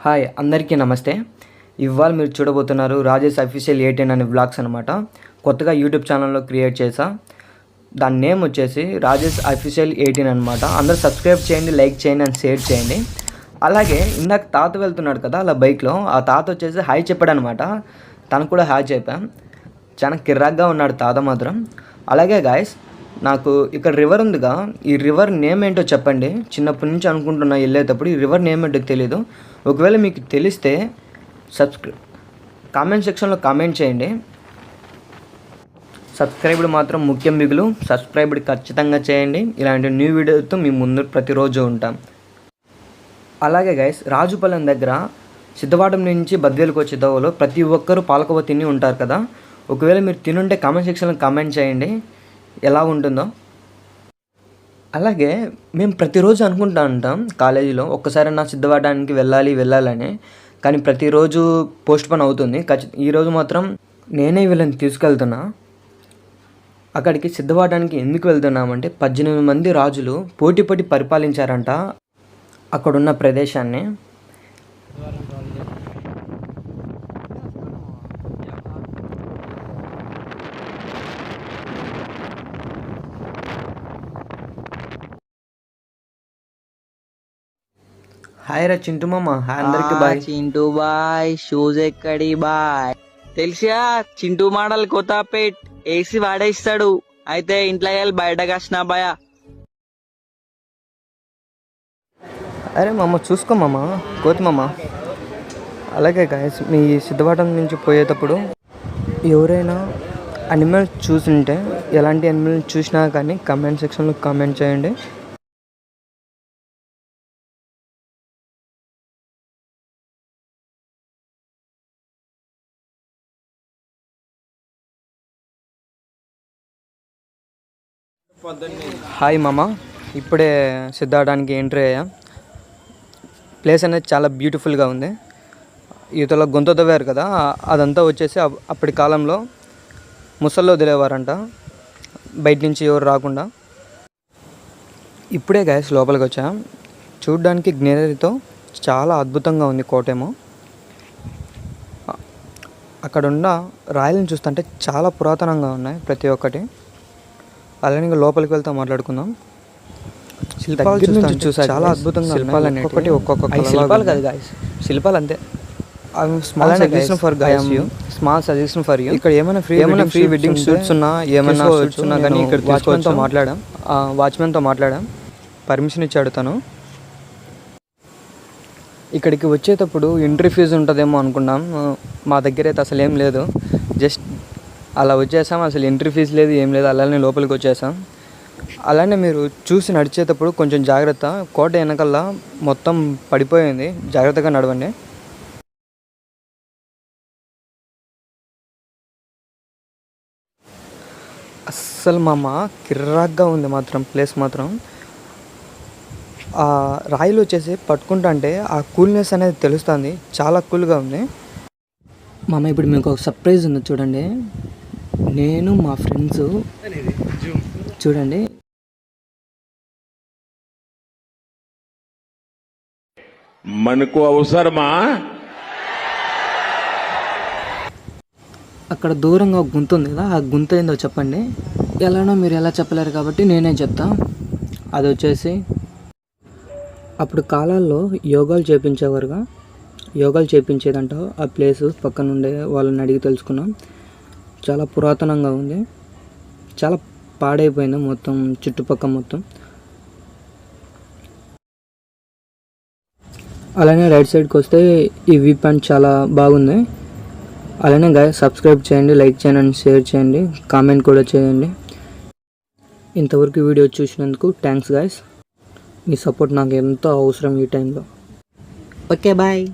Hi అందరికీ నమస్తే. ఇవాళ మీరు చూడబోతున్నారు రాజేష్ అఫీషియల్ 18 అనే వ్లాగ్స్ అనమాట. కొత్తగా యూట్యూబ్ ఛానల్లో క్రియేట్ చేసా. దాని నేమ్ వచ్చేసి రాజేష్ అఫీషియల్ 18 అనమాట. అందరూ సబ్స్క్రైబ్ చేయండి, లైక్ చేయండి అండ్ షేర్ చేయండి. అలాగే ఇందాక తాత వెళ్తున్నాడు కదా అలా బైక్లో, ఆ తాత వచ్చేసి హాయ్ చెప్పాడు అనమాట. తనకు కూడా హాయ్ చెప్పాం. చాలా కిర్రాక్గా ఉన్నాడు తాత మాత్రం. అలాగే గాయస్, నాకు ఇక్కడ రివర్ ఉందిగా, ఈ రివర్ నేమ్ ఏంటో చెప్పండి. చిన్నప్పటి నుంచి అనుకుంటున్నా వెళ్ళేటప్పుడు ఈ రివర్ నేమ్ ఏంటో తెలీదు. ఒకవేళ మీకు తెలిస్తే కామెంట్ సెక్షన్లో కామెంట్ చేయండి. సబ్స్క్రైబ్డ్ మాత్రం ముఖ్యం మిగులు. సబ్స్క్రైబ్డ్ ఖచ్చితంగా చేయండి. ఇలాంటి న్యూ వీడియోతో మీ ముందు ప్రతిరోజు ఉంటాం. అలాగే గైస్, రాజుపాలెం దగ్గర సిద్ధవాటం నుంచి బద్వేలుకు వచ్చే దోవలో ప్రతి ఒక్కరూ పాలకోవ తిని ఉంటారు కదా. ఒకవేళ మీరు తినుంటే కామెంట్ సెక్షన్లో కామెంట్ చేయండి ఎలా ఉంటుందో. అలాగే మేము ప్రతిరోజు అనుకుంటా ఉంటాం కాలేజీలో ఒక్కసారైనా సిద్ధపడడానికి వెళ్ళాలని, కానీ ప్రతిరోజు పోస్ట్ పోన్ అవుతుంది. ఈరోజు మాత్రం నేనే వీళ్ళని తీసుకెళ్తున్నా. అక్కడికి సిద్ధపడడానికి ఎందుకు వెళ్తున్నామంటే 18 మంది రాజులు పోటీ పరిపాలించారంట అక్కడున్న ప్రదేశాన్ని. హాయ్ రా చింటూ మామ. అందరికి బాయ్. చింటూ బాయ్, షూస్ ఎక్కడి బాయ్. తెలిసా చింటూ మోడల్ కొత్తపేట్ ఏసీ వాడేస్తాడు. అయితే ఇంట్లో వెళ్ళి బయటకు వచ్చిన బాయ్. అరే మామ చూసుకో మామ, కోతి మామ. అలాగే గాయస్, మీ సిద్ధపాఠం నుంచి పోయేటప్పుడు ఎవరైనా అనిమల్ చూసుంటే, ఎలాంటి అనిమల్ చూసినా కానీ కామెంట్ సెక్షన్లో కామెంట్ చేయండి. హాయ్ మామ, ఇప్పుడే సిద్ధపడడానికి ఎంట్రీ అయ్యా. ప్లేస్ అనేది చాలా బ్యూటిఫుల్గా ఉంది. యువతలో గొంతు తవ్వారు కదా, అదంతా వచ్చేసి అప్పటి కాలంలో ముసల్లో వదిలేవారంట, బయట నుంచి ఎవరు రాకుండా. ఇప్పుడే గ్యాస్ లోపలికి వచ్చా. చూడ్డానికి గ్రీనరీతో చాలా అద్భుతంగా ఉంది కోటేమో. అక్కడున్న రాయలను చూస్తుంటే చాలా పురాతనంగా ఉన్నాయి ప్రతి ఒక్కటి. అలానే లోపలికి వెళ్తా మాట్లాడుకుందాం. శిల్పాలు చూసా, చాలా అద్భుతంగా శిల్పాలు అనేవి. ఒక్కొక్క శిల్పాలు కాదు గాయస్, శిల్పాలు అంతే. Small suggestion for you. ఇక్కడ ఏమైనా ఫ్రీ వెడ్డింగ్ షూట్స్ ఉన్నా, ఏమైనా షూట్స్ ఉన్నా కానీ ఇక్కడ వాచ్మెన్తో మాట్లాడాం. పర్మిషన్ ఇచ్చాడు తను. ఇక్కడికి వచ్చేటప్పుడు ఎంట్రీ ఫీజు ఉంటుందేమో అనుకున్నాం. మా దగ్గర అయితే అసలు ఏం లేదు. జస్ట్ అలా వచ్చేసాం. అసలు ఎంట్రీ ఫీజు లేదు, ఏం లేదు. అలానే లోపలికి వచ్చేసాం. అలానే మీరు చూసి నడిచేటప్పుడు కొంచెం జాగ్రత్త. కోట వెనకల్లా మొత్తం పడిపోయింది, జాగ్రత్తగా నడవండి. అస్సలు మామ కిర్రాక్గా ఉంది మాత్రం ప్లేస్ మాత్రం. ఆ రాయిలు వచ్చేసి పట్టుకుంటా అంటే ఆ కూల్నెస్ అనేది తెలుస్తుంది. చాలా కూల్గా ఉంది మామ. ఇప్పుడు మీకు ఒక సర్ప్రైజ్ ఉంది చూడండి. నేను మా ఫ్రెండ్స్ చూడండి, మనకు అవసరమా? అక్కడ దూరంగా ఒక గుంత ఉంది కదా, ఆ గుంత ఏందో చెప్పండి. ఎలానో మీరు ఎలా చెప్పలేరు కాబట్టి నేనే చెప్తా. అది వచ్చేసి అప్పుడు కాలాల్లో యోగాలు చేపించేదంట. ఆ ప్లేసు పక్కన ఉండే వాళ్ళని అడిగి తెలుసుకున్నాం. చాలా పురాతనంగా ఉంది, చాలా పాడైపోయింది మొత్తం చుట్టుపక్కల మొత్తం. అలానే రైట్ సైడ్కి వస్తే ఈ వ్యూ పాయింట్ చాలా బాగుంది. అలానే గాయస్, సబ్స్క్రైబ్ చేయండి, లైక్ చేయండి అండ్ షేర్ చేయండి, కామెంట్ కూడా చేయండి. ఇంతవరకు వీడియో చూసినందుకు థ్యాంక్స్ గాయస్. మీ సపోర్ట్ నాకు ఎంతో అవసరం ఈ టైంలో. Okay bye.